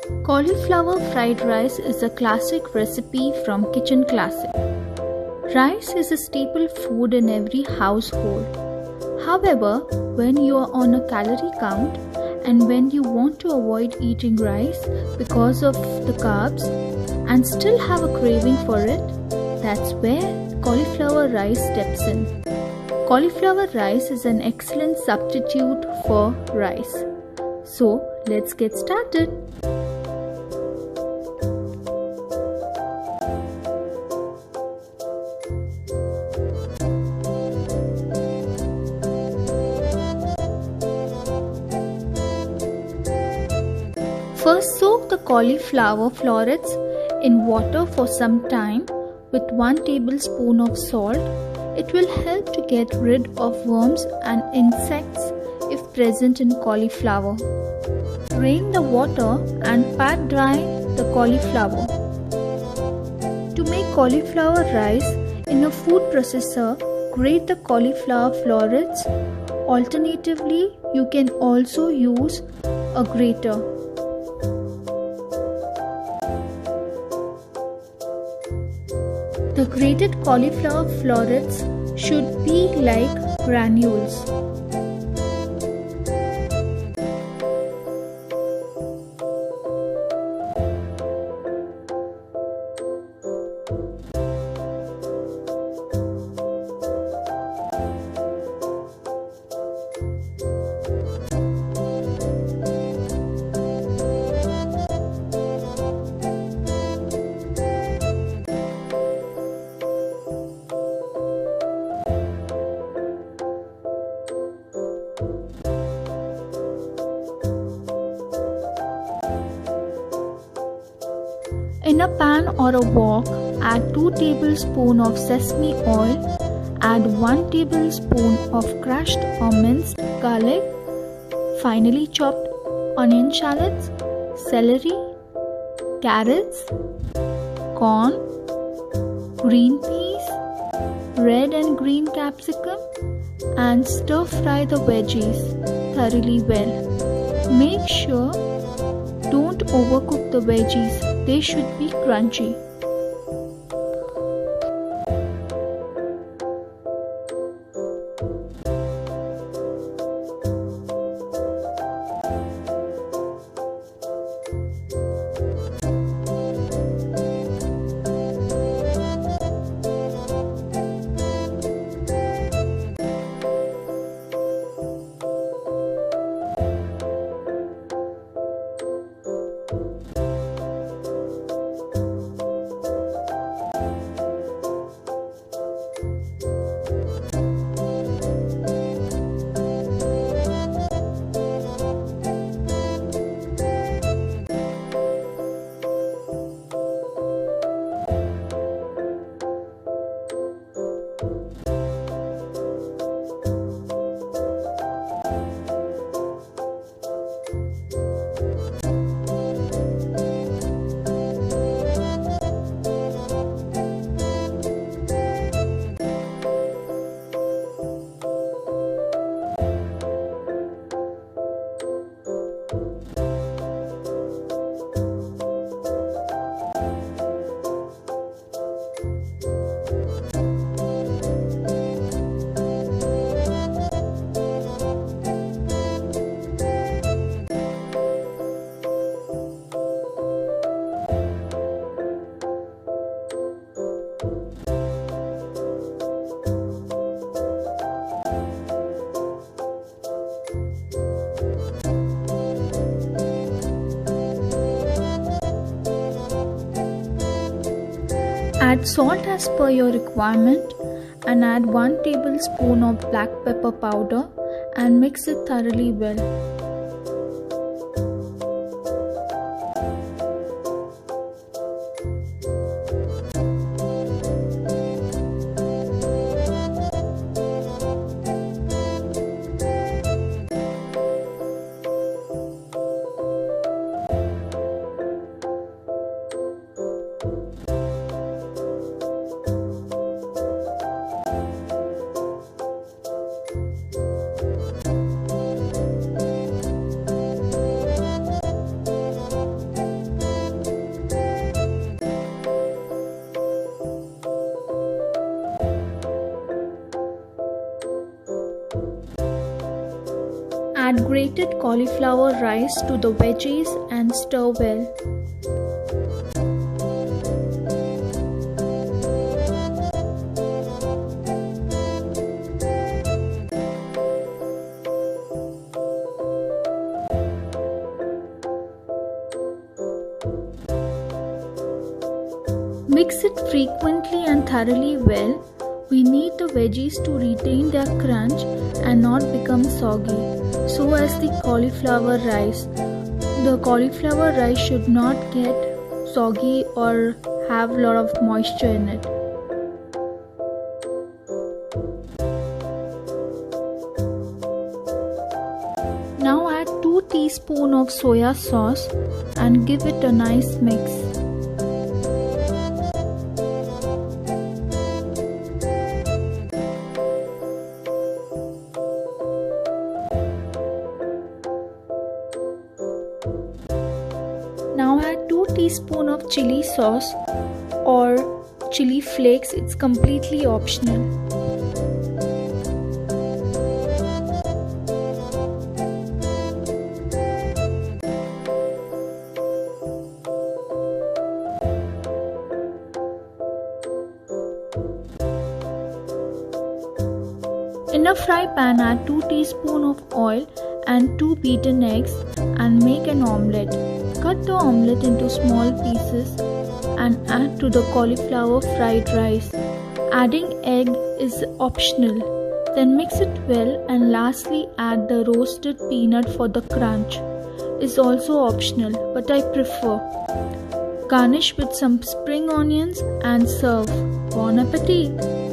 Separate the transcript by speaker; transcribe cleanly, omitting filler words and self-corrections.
Speaker 1: Cauliflower fried rice is a classic recipe from Kitchen Klassic. Rice is a staple food in every household. However, when you are on a calorie count and when you want to avoid eating rice because of the carbs and still have a craving for it, that's where cauliflower rice steps in. Cauliflower rice is an excellent substitute for rice. So, let's get started. First, soak the cauliflower florets in water for some time with 1 tablespoon of salt. It will help to get rid of worms and insects if present in cauliflower. Drain the water and pat dry the cauliflower. To make cauliflower rice in a food processor, grate the cauliflower florets. Alternatively, you can also use a grater. The grated cauliflower florets should be like granules. In a pan or a wok, add 2 tablespoons of sesame oil, add 1 tablespoon of crushed or minced garlic, finely chopped onion shallots, celery, carrots, corn, green peas, red and green capsicum, and stir fry the veggies thoroughly well. Make sure don't overcook the veggies, they should be crunchy. Add salt as per your requirement and add 1 tablespoon of black pepper powder and mix it thoroughly well. heated cauliflower rice to the veggies and stir well. Mix it frequently and thoroughly well. We need the veggies to retain their crunch and not become soggy, so as the cauliflower rice. The cauliflower rice should not get soggy or have a lot of moisture in it. Now add 2 teaspoons of soya sauce and give it a nice mix. Now add 2 teaspoons of chilli sauce or chilli flakes, it's completely optional. In a fry pan, add 2 teaspoons of oil and 2 beaten eggs and make an omelette. Cut the omelette into small pieces and add to the cauliflower fried rice. Adding egg is optional. Then mix it well and lastly add the roasted peanut for the crunch. Is also optional, but I prefer. Garnish with some spring onions and serve. Bon appetit!